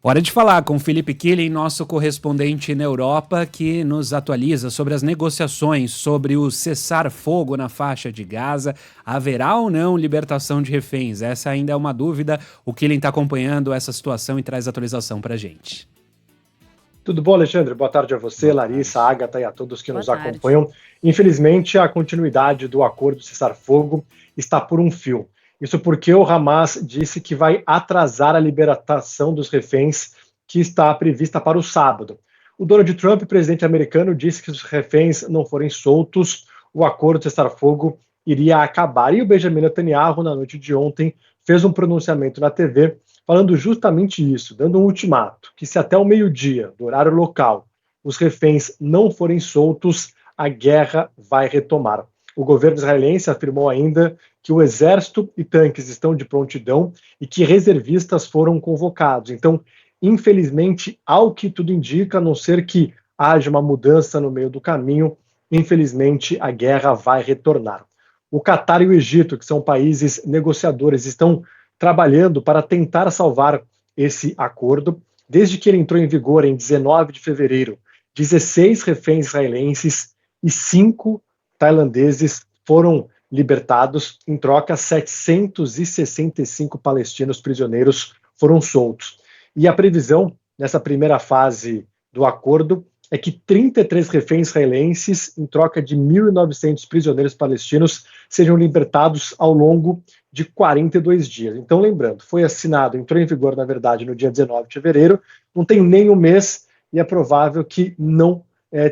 Hora de falar com Felipe Killing, nosso correspondente na Europa, que nos atualiza sobre as negociações sobre o cessar-fogo na faixa de Gaza. Haverá ou não libertação de reféns? Essa ainda é uma dúvida. O Killing está acompanhando essa situação e traz atualização para a gente. Tudo bom, Alexandre? Boa tarde a você, Larissa, Agatha e a todos que nos acompanham. Infelizmente, a continuidade do acordo de cessar-fogo está por um fio. Isso porque o Hamas disse que vai atrasar a libertação dos reféns que está prevista para o sábado. O Donald Trump, presidente americano, disse que se os reféns não forem soltos, o acordo de cessar-fogo iria acabar. E o Benjamin Netanyahu, na noite de ontem, fez um pronunciamento na TV falando justamente isso, dando um ultimato, que se até o meio-dia, do horário local, os reféns não forem soltos, a guerra vai retomar. O governo israelense afirmou ainda que o exército e tanques estão de prontidão e que reservistas foram convocados. Então, infelizmente, ao que tudo indica, a não ser que haja uma mudança no meio do caminho, infelizmente a guerra vai retornar. O Catar e o Egito, que são países negociadores, estão trabalhando para tentar salvar esse acordo. Desde que ele entrou em vigor em 19 de fevereiro, 16 reféns israelenses e 5 tailandeses foram libertados. Em troca, 765 palestinos prisioneiros foram soltos. E a previsão, nessa primeira fase do acordo, é que 33 reféns israelenses, em troca de 1.900 prisioneiros palestinos, sejam libertados ao longo de 42 dias. Então, lembrando, foi assinado, entrou em vigor, na verdade, no dia 19 de fevereiro, não tem nem um mês e é provável que não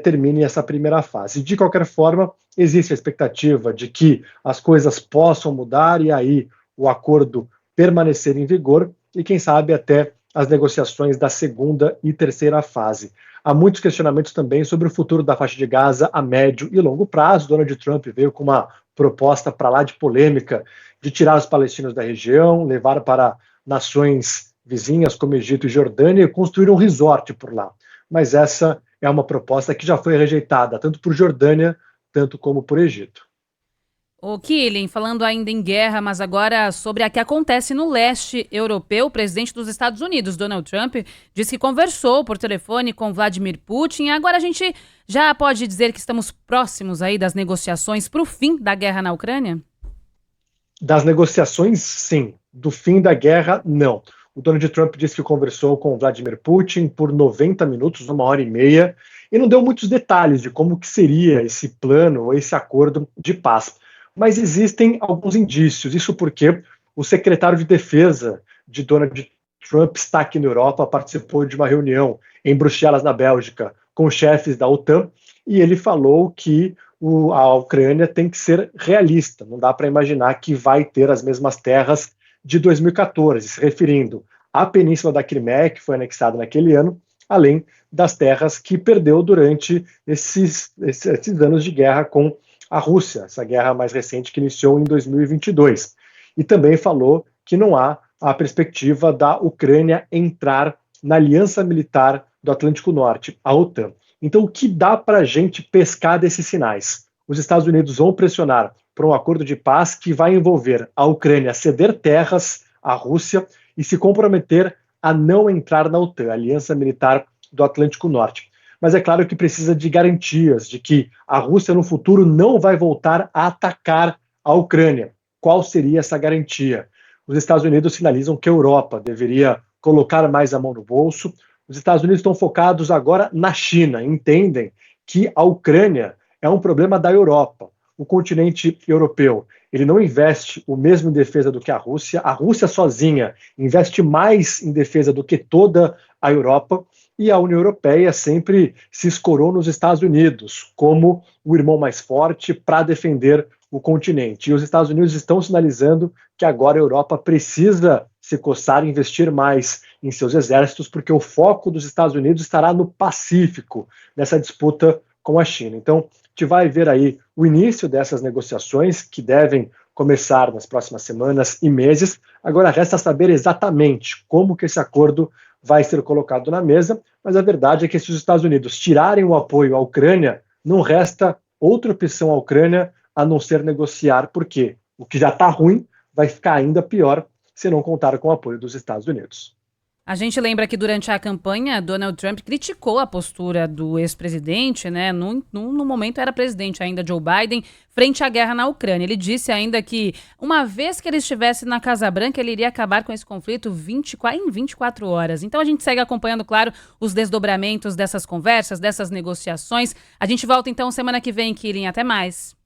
termine essa primeira fase. De qualquer forma, existe a expectativa de que as coisas possam mudar e aí o acordo permanecer em vigor e, quem sabe, até as negociações da segunda e terceira fase. Há muitos questionamentos também sobre o futuro da faixa de Gaza a médio e longo prazo. Donald Trump veio com uma proposta para lá de polêmica de tirar os palestinos da região, levar para nações vizinhas como Egito e Jordânia e construir um resort por lá. Mas essa é uma proposta que já foi rejeitada tanto por Jordânia, tanto como por Egito. O Killing, falando ainda em guerra, mas agora sobre a que acontece no leste europeu, o presidente dos Estados Unidos, Donald Trump, disse que conversou por telefone com Vladimir Putin. Agora a gente já pode dizer que estamos próximos aí das negociações para o fim da guerra na Ucrânia? Das negociações, sim. Do fim da guerra, não. O Donald Trump disse que conversou com Vladimir Putin por 90 minutos, 1h30, e não deu muitos detalhes de como que seria esse plano ou esse acordo de paz. Mas existem alguns indícios, isso porque o secretário de Defesa de Donald Trump está aqui na Europa, participou de uma reunião em Bruxelas, na Bélgica, com chefes da OTAN, e ele falou que a Ucrânia tem que ser realista, não dá para imaginar que vai ter as mesmas terras de 2014, se referindo à Península da Crimeia, que foi anexada naquele ano, além das terras que perdeu durante esses anos de guerra com a Rússia, essa guerra mais recente que iniciou em 2022. E também falou que não há a perspectiva da Ucrânia entrar na Aliança Militar do Atlântico Norte, a OTAN. Então, o que dá para a gente pescar desses sinais? Os Estados Unidos vão pressionar por um acordo de paz que vai envolver a Ucrânia ceder terras à Rússia e se comprometer a não entrar na OTAN, a Aliança Militar do Atlântico Norte. Mas é claro que precisa de garantias de que a Rússia no futuro não vai voltar a atacar a Ucrânia. Qual seria essa garantia? Os Estados Unidos sinalizam que a Europa deveria colocar mais a mão no bolso. Os Estados Unidos estão focados agora na China, entendem que a Ucrânia é um problema da Europa. O continente europeu, ele não investe o mesmo em defesa do que a Rússia sozinha investe mais em defesa do que toda a Europa, e a União Europeia sempre se escorou nos Estados Unidos como o irmão mais forte para defender o continente. E os Estados Unidos estão sinalizando que agora a Europa precisa se coçar e investir mais em seus exércitos, porque o foco dos Estados Unidos estará no Pacífico, nessa disputa com a China. Então, a gente vai ver aí o início dessas negociações, que devem começar nas próximas semanas e meses. Agora resta saber exatamente como que esse acordo vai ser colocado na mesa, mas a verdade é que se os Estados Unidos tirarem o apoio à Ucrânia, não resta outra opção à Ucrânia a não ser negociar, porque o que já está ruim vai ficar ainda pior se não contar com o apoio dos Estados Unidos. A gente lembra que durante a campanha, Donald Trump criticou a postura do ex-presidente, né? No momento era presidente ainda, Joe Biden, frente à guerra na Ucrânia. Ele disse ainda que, uma vez que ele estivesse na Casa Branca, ele iria acabar com esse conflito em 24 horas. Então a gente segue acompanhando, claro, os desdobramentos dessas conversas, dessas negociações. A gente volta então semana que vem, Killing. Até mais.